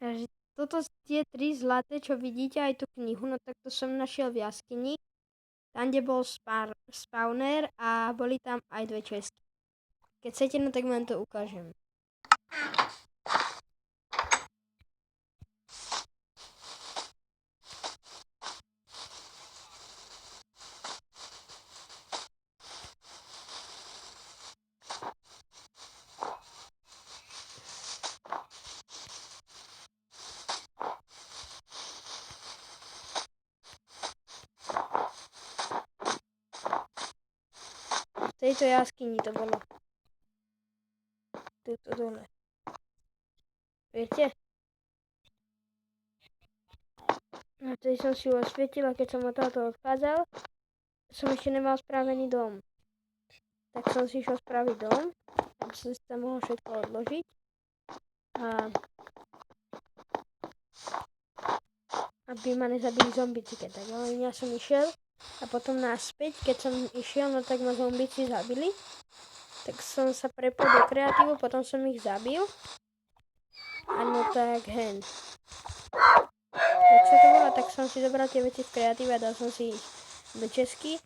Takže toto tie 3 zlaté, čo vidíte aj tú knihu, no tak to som našiel v jaskyni. Tam, kde bol spawner a boli tam aj 2 česky. Keď chcete, no tak vám to ukážem. V tejto jaskyni to bolo. Tuto dole. Viete? No tej som si ju osvietila, keď som odtiaľto odchádzal. Som ešte nemal spravený dom. Tak som si išiel spraviť dom, aby som si tam mohol všetko odložiť. A aby ma nezabili zombici, keď tak. Ale ja som išiel a potom naspäť, keď som išiel, no tak ma zombici zabili. Tak som sa prepol do kreatívu, potom som ich zabil. A no tak hen. Tak čo to bolo, tak som si zobral tie veci v kreatíve a dal som si ich do česky.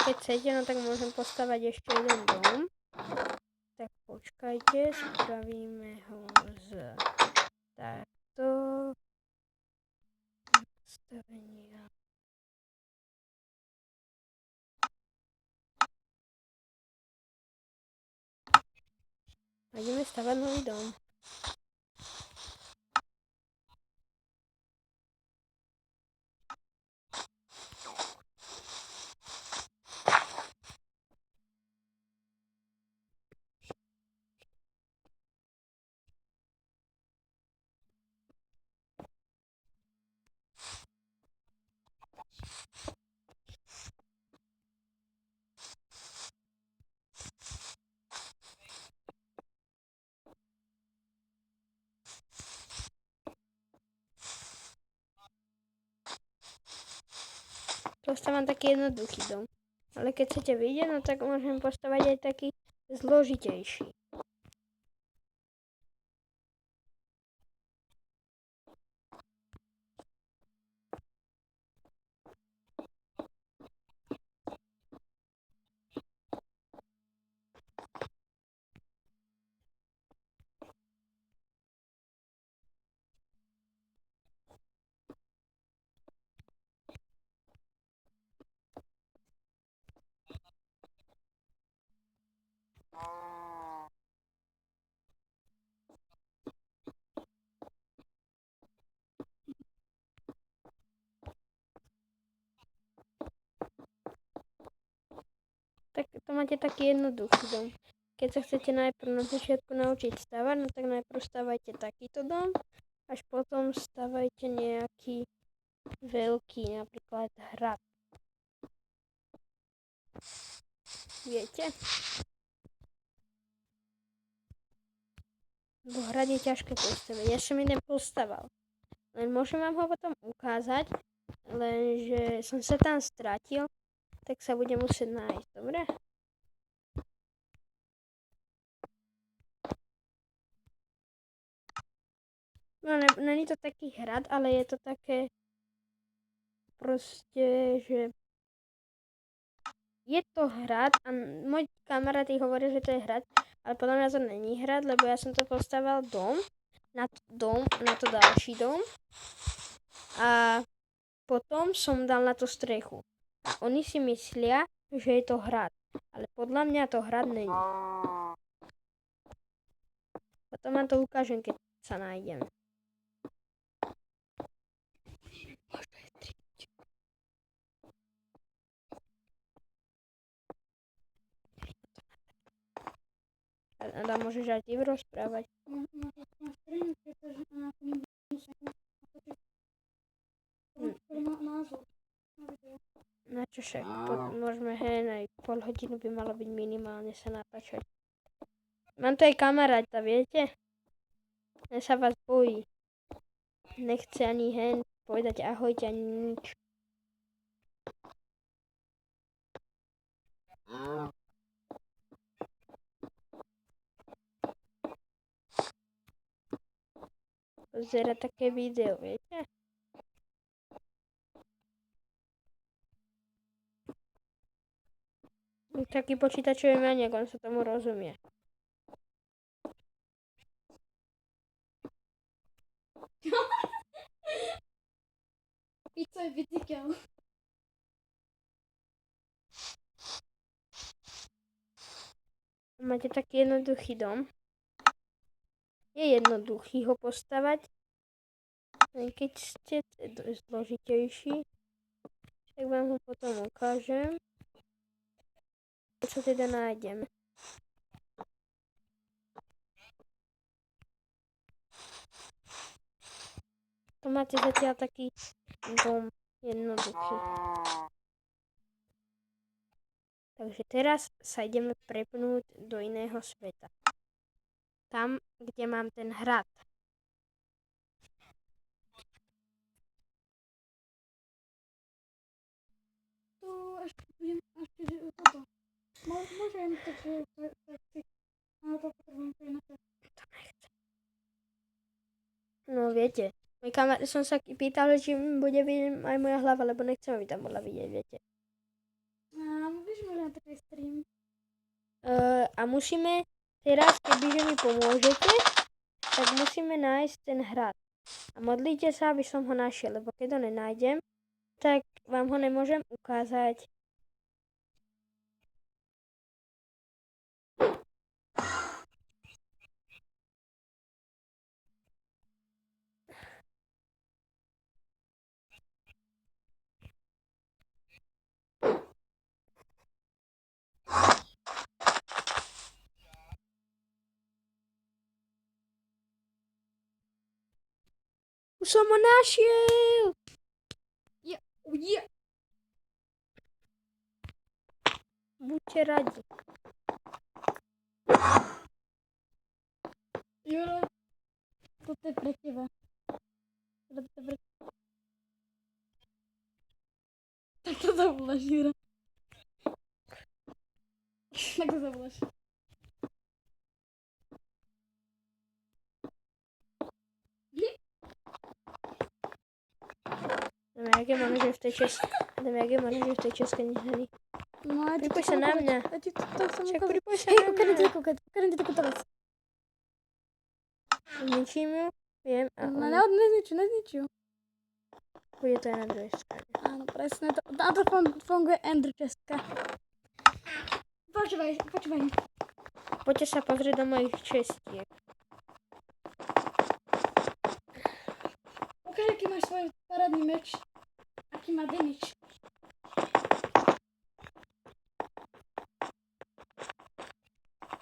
Keď chcete, no tak môžem postavať ešte jeden dom. Tak počkajte, spravíme ho z takto. Nastavenia. A ideme stavať nový dom. Postávam taký jednoduchý dom. Ale keď chcete vidieť, no tak môžem postavať aj taký zložitejší. Tak to máte taký jednoduchý dom. Keď sa chcete najprv na začiatku naučiť stavať, no tak najprv stavajte takýto dom, až potom stavajte nejaký veľký, napríklad hrad. Viete? Bo hrad je ťažké postaviť. Ja som jeden postaval. Len môžem vám ho potom ukázať, lenže som sa tam stratil, tak sa budem musieť nájsť, dobre? No, není to taký hrad, ale je to také proste, že je to hrad a môj kamaráti hovoria, že to je hrad, ale podľa mňa to není hrad, lebo ja som to postavil dom, na to ďalší dom a potom som dal na to strechu. A oni si myslia, že je to hrad, ale podľa mňa to hrad není. Potom vám to ukážem, keď sa nájdem. A môžeš aj ty rozprávať. Na čo však? Môžeme aj pol hodinu by malo byť minimálne sa natáčať. Mám tu aj kamaráta, viete? Ten sa vás bojí. Nechce ani povedať ahojte, ani nič. pozerať také video, viete? Taký počítačový maniak, on sa tomu rozumie. Pizza je bicykel. Máte taký jednoduchý dom. Je jednoduchý ho postavať. Keď ste zložitejší, tak vám ho potom ukážem. Čo teda nájdeme. To máte zatiaľ taký dom jednoduchý. Takže teraz sa ideme prepnúť do iného sveta. Tam, kde mám ten hrad. Tu ešte budem, že toto. Môžem, takže ale to potrebujem to inak. To nechcem. No viete, môj kamarát som sa pýtal, či bude vidieť aj moja hlava, lebo nechcem, aby tam bola vidieť, viete. Vieš, môžem taký stream. A musíme teraz, kebyže mi pomôžete, tak musíme nájsť ten hrad. A modlite sa, aby som ho našiel, lebo keď ho nenájdem, tak vám ho nemôžem ukázať. Už som ho našiel! Buďte radi. Juro, toto je pre teba. Tak to zavoláš, Juro. Tak to zavoláš. Jak je možné, že v tej české nič není. No, Pripoj sa na mňa. Však pripoj sa na mňa. Ukážem ti takú vec. Zničím ju, viem. A No, ona neznič ju. bude to aj na druhej strane. Áno, presne to. Na to funguje Ender Česka. Počúvaj. Poďte sa pozrieť do mojich čestiek. Ukáž, aký máš svoj parádny meč. Aký má damage.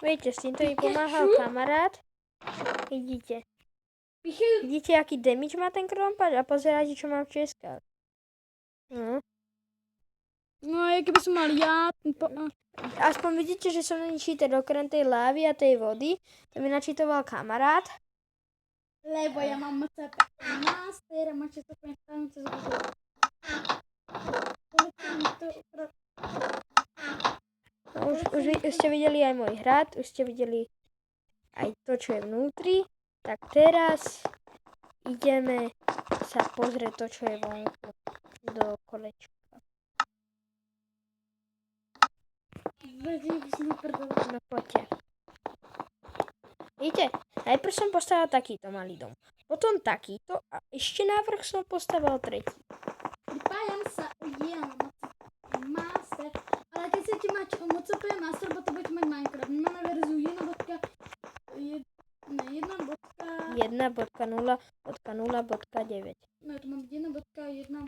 Viete, s týmto mi pomáhal kamarát. Vidíte. Vidíte, aký damage má ten krompáč a pozerajte, čo mám v českách. No. No, keby som mal ja... Aspoň vidíte, že som není cheater okrem tej lávy a tej vody. To mi načítoval kamarát. Lebo ja mám MCP Master a máte to konečne cez Google. No, už ste videli aj môj hrad, už ste videli aj to, čo je vnútri. Tak teraz ideme sa pozrieť to, čo je vonku do kolečka. No poďte. Vidíte, najprv som postavil takýto malý dom, potom takýto a ešte návrh som postavil tretí. Pripájam sa, Master, ale keď chcete mať MCP Master, bo to budete mať Minecraft. My máme verziu 1.0.0.9. No, tu mám 1.1.09.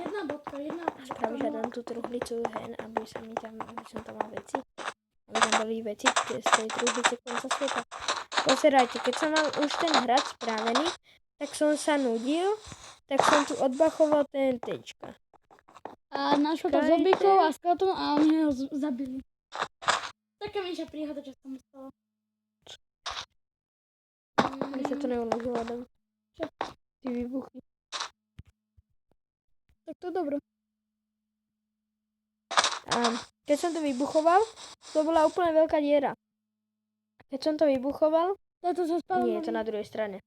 1.1. Spravíš, že dám tú truhlicu hen, aby som tam mal veci. Aby tam boli veci z tej truhlice konca sveta. Pozerajte, keď som mal už ten hrad spravený, tak som sa nudil, tak som tu odbachoval TNTčka. A našlo to zombíkov a skeleton a oni ho zabili. Taká menšia príhoda, čo sa mu stalo. Mne sa to neuložilo, Adam. Čo? Ty výbuchy. Tak to je dobro. A keď som to vybuchoval, to bola úplne veľká diera. Keď som to vybuchoval, Táto sa spala. nie, je to na druhej strane.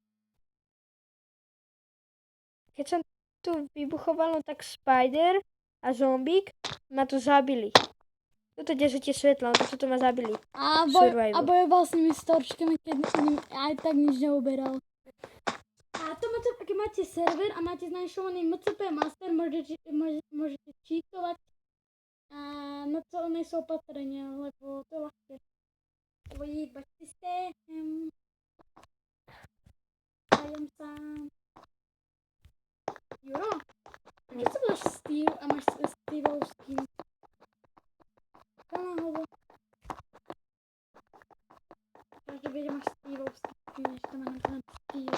Keď som tu vybuchoval, no tak Spider a zombík ma tu zabili. Tuto 10 svetla, no to ma zabili. A Survival. bojoval s nimi s torčkami, keď ním aj tak nič neuberal. A to máte, keď máte server a máte znajšovaný MCP Master, môžete čítovať na celé sú opatrenia, lebo to je ľahké. Vyjebať systém. Dajem sám. Juro, keď sa voláš Steve a máš Steveov skin? Náhodu. Každý vie, že máš Steveov skin, než to má napríklad Steve.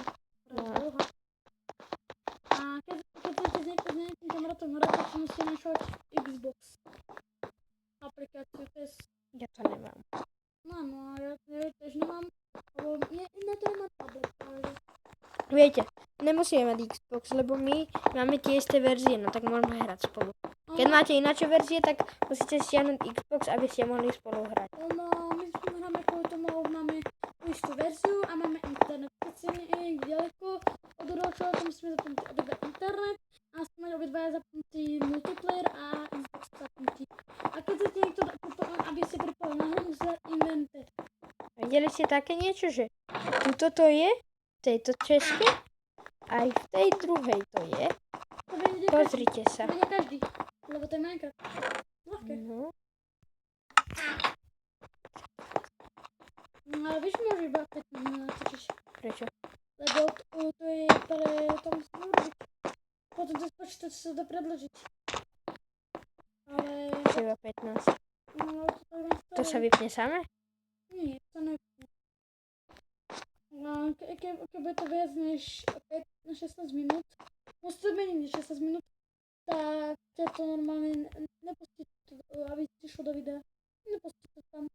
A keď chcete s nejakým kamarátom hrať, tak si musíte našovať Xbox. Aplikáciu, to je... Ja to nemám. No, ja tiež nemám, lebo na to nemám tablet, ale... Viete, nemusíme mať Xbox, lebo my máme tie isté verzie, no tak môžeme hrať spolu. Keď máte ináčie verzie, tak musíte stiahnuť Xbox, aby ste mohli spolu hrať. No, my s tým hráme kvôli tomu, máme tú istú verziu a máme internet. Keď si niekde ďaleko od ročova, tam musíme zapnúť obidva internet a musíme mať obidvaja zapnutý multiplayer a Xbox zapnutý. A keď chcete niekto aby ste pripojili na hru, musíte invented. Videli ste také niečo, že tuto to je, v tejto česke, aj v tej druhej to je. To vedie Pozrite sa. To vedie každý, lebo to je Minecraft. Ľahké. No. No ale vieš, môže iba 5 minút natočíš. Prečo? Lebo to je pre to musíme urobiť. Potom to spočítať sa dá predložiť. Ale... Čo iba 15? No, To sa vypne samé? Nie, to nevypne. No, keď bude to viac než 16 minút, musí to menej než 16 minút, tak ťa to normálne nepustí, aby ti šlo do videa. Nepustí to tam.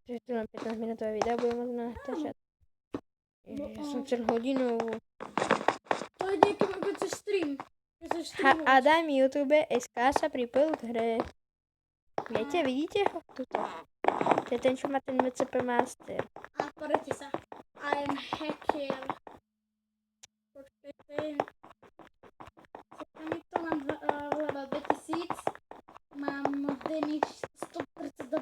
Čiže tu mám 15 minútové video, budem môcť natáčať. Ja som chcel hodinu. To je niekým, keď chceš stream. Keď chceš streamovať. Adam YouTube SK sa pripojil k hre. Viete, vidíte ho? Tuto. To je ten, čo má ten MCP Master. A porete sa. I am hacker. Počkajte. To mám 2000. Mám damage 132.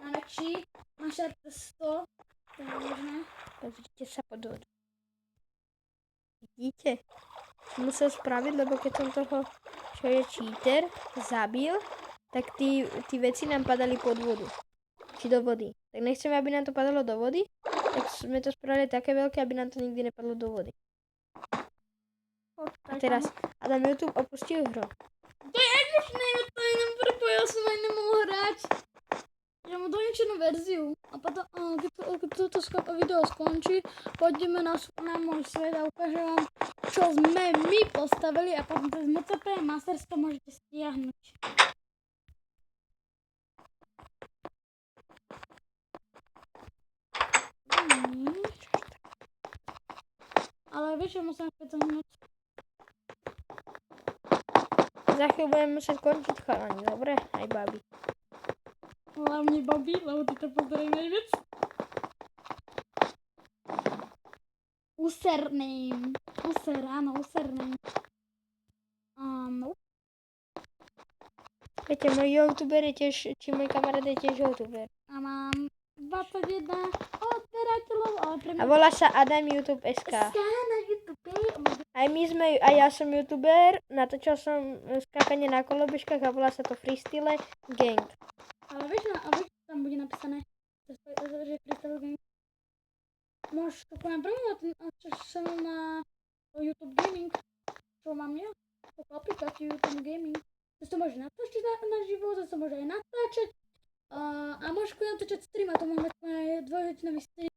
Mám väčší. Mám šarp 100. To je možné. Pozrite sa pod vodu. Vidíte? Som musel spraviť, lebo keď som toho, čo je cheater, zabil, tak tí veci nám padali pod vodu. Či do vody. Tak nechceme, aby nám to padalo do vody, tak sme to spravili také veľké, aby nám to nikdy nepadlo do vody. A teraz Adam YouTube opustil hru. To je emočné, to je jenom prepojil, som aj nemohol hrať. Ja mu dojenčenú verziu. A potom, keď toto video skončí, pôjdeme na môj svet a ukážem vám, čo sme my postavili a potom cez MCP Masters to môžete stiahnuť. Ale vieš, že musím 5 minút. Za chvíľu budeme musieť končiť chalani, dobre? Aj babi. Hlavne babi, lebo ty to pozerajú najviac. Username. Áno, username. Áno. Viete, môj youtuber je tiež, či môj kamarát je tiež youtuber. A mám 21 odberateľov, ale pre mňa... A volá sa Adam YouTube SK. na YouTube. A ja som youtuber, natočil som skákanie na kolobežkách a volá sa to Freestyle Gang. Ale vieš, tam bude napísané, že Freestyle Gang. Môžeš to poviem prvú na ten channel na YouTube Gaming, čo mám ja, ako aplikáciu YouTube Gaming. Zase to môžeš natáčať na živo, zase to môže aj natáčať. A môžeš natáčať stream a to môže mať 2-hodinový